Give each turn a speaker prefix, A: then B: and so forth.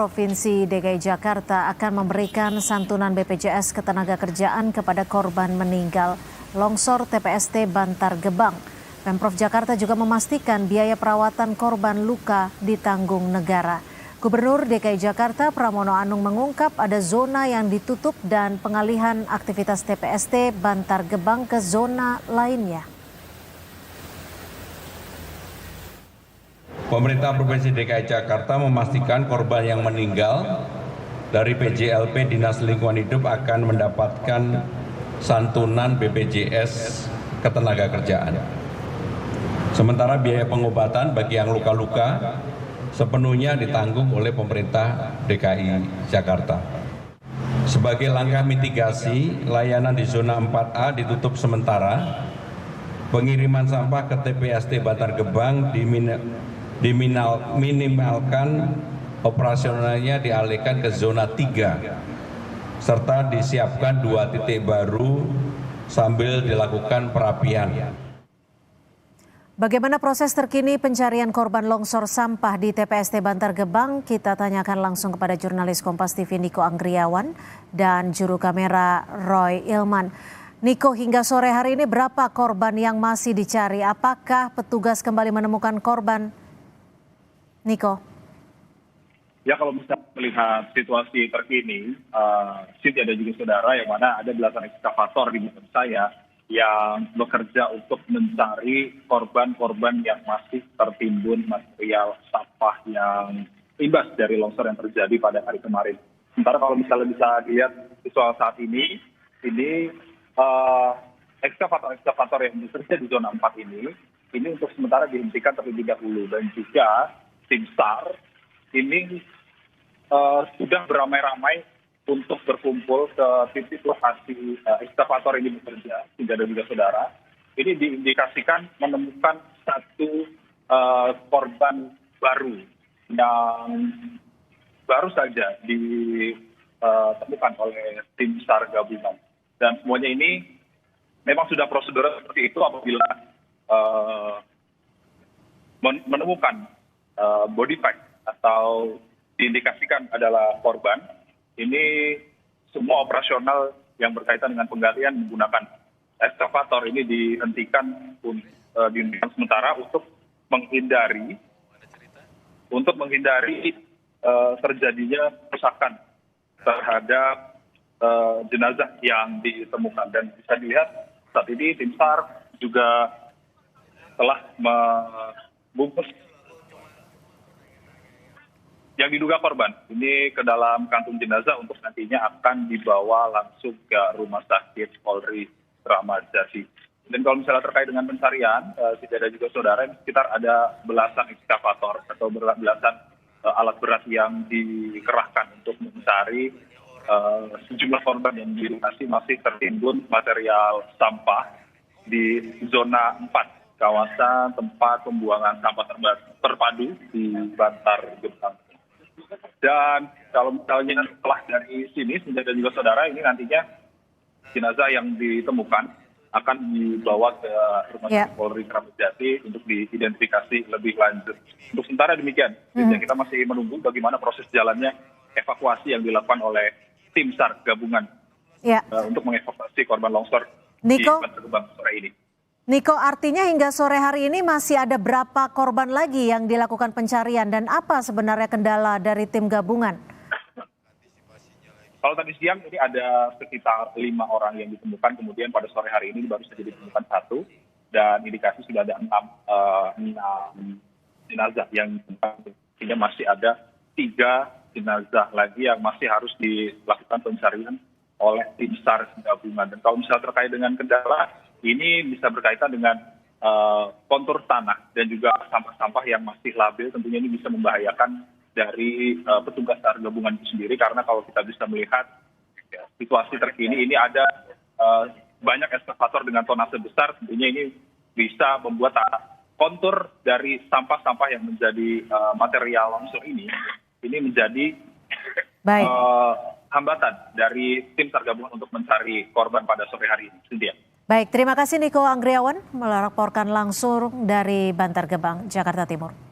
A: Provinsi DKI Jakarta akan memberikan santunan BPJS Ketenagakerjaan kepada korban meninggal longsor TPST Bantar Gebang. Pemprov Jakarta juga memastikan biaya perawatan korban luka ditanggung negara. Gubernur DKI Jakarta Pramono Anung mengungkap ada zona yang ditutup dan pengalihan aktivitas TPST Bantar Gebang ke zona lainnya.
B: Pemerintah Provinsi DKI Jakarta memastikan korban yang meninggal dari PJLP Dinas Lingkungan Hidup akan mendapatkan santunan BPJS Ketenagakerjaan. Sementara biaya pengobatan bagi yang luka-luka sepenuhnya ditanggung oleh pemerintah DKI Jakarta. Sebagai langkah mitigasi, layanan di zona 4A ditutup sementara. Pengiriman sampah ke TPST Bantar Gebang diminimalkan, operasionalnya dialihkan ke zona 3 serta disiapkan 2 titik baru sambil dilakukan perapian.
A: Bagaimana proses terkini pencarian korban longsor sampah di TPST Bantar Gebang? Kita tanyakan langsung kepada jurnalis Kompas TV Niko Anggriawan dan juru kamera Roy Ilman. Niko, hingga sore hari ini berapa korban yang masih dicari? Apakah petugas kembali menemukan korban? Niko.
C: Ya, kalau bisa melihat situasi terkini, Sinti ada juga saudara yang mana ada belasan ekskavator di belakang saya yang bekerja untuk mencari korban-korban yang masih tertimbun material sampah yang imbas dari longsor yang terjadi pada hari kemarin. Sementara kalau misalnya bisa dilihat visual saat ini ekskavator-ekskavator yang bekerja di zona 4 ini untuk sementara dihentikan terlebih dahulu, dan juga tim SAR ini sudah beramai-ramai untuk berkumpul ke titik lokasi ekskavator ini bekerja. Tidak ada juga saudara. Ini diindikasikan menemukan satu korban baru yang baru saja ditemukan oleh tim SAR gabungan. Dan semuanya ini memang sudah prosedur seperti itu apabila menemukan body part atau diindikasikan adalah korban. Ini semua operasional yang berkaitan dengan penggalian menggunakan ekskavator ini dihentikan sementara untuk menghindari terjadinya kerusakan terhadap jenazah yang ditemukan. Dan bisa dilihat saat ini tim SAR juga telah membungkus yang diduga korban ini ke dalam kantung jenazah untuk nantinya akan dibawa langsung ke Rumah Sakit Polri Kramat Jati. Dan kalau misalnya terkait dengan pencarian, tidak ada juga saudara, sekitar ada belasan ekskavator atau belasan alat berat yang dikerahkan untuk mencari sejumlah korban yang di lokasi masih tertimbun material sampah di zona 4, kawasan tempat pembuangan sampah terpadu di Bantar Gebang. Dan kalau misalnya setelah dari sini, dan juga saudara, ini nantinya jenazah yang ditemukan akan dibawa ke Rumah Sakit Polri Kramat Jati untuk diidentifikasi lebih lanjut. Untuk sementara demikian, kita masih menunggu bagaimana proses jalannya evakuasi yang dilakukan oleh tim SAR gabungan untuk mengevakuasi korban longsor di Bantar Gebang sore ini.
A: Niko, artinya hingga sore hari ini masih ada berapa korban lagi yang dilakukan pencarian dan apa sebenarnya kendala dari tim gabungan?
C: Kalau tadi siang ini ada sekitar 5 orang yang ditemukan, kemudian pada sore hari ini baru saja ditemukan 1, dan indikasi sudah ada 6 jenazah yang ditemukan, sehingga masih ada 3 jenazah lagi yang masih harus dilakukan pencarian oleh tim SAR gabungan. Dan kalau misalnya terkait dengan kendala, ini bisa berkaitan dengan kontur tanah dan juga sampah-sampah yang masih labil. Tentunya ini bisa membahayakan dari petugas SAR gabungan itu sendiri, karena kalau kita bisa melihat situasi terkini ini ada banyak ekskavator dengan tonase besar. Tentunya ini bisa membuat kontur dari sampah-sampah yang menjadi material longsor ini menjadi hambatan dari tim SAR gabungan untuk mencari korban pada sore hari ini.
A: Baik, terima kasih Niko Anggriawan melaporkan langsung dari Bantar Gebang, Jakarta Timur.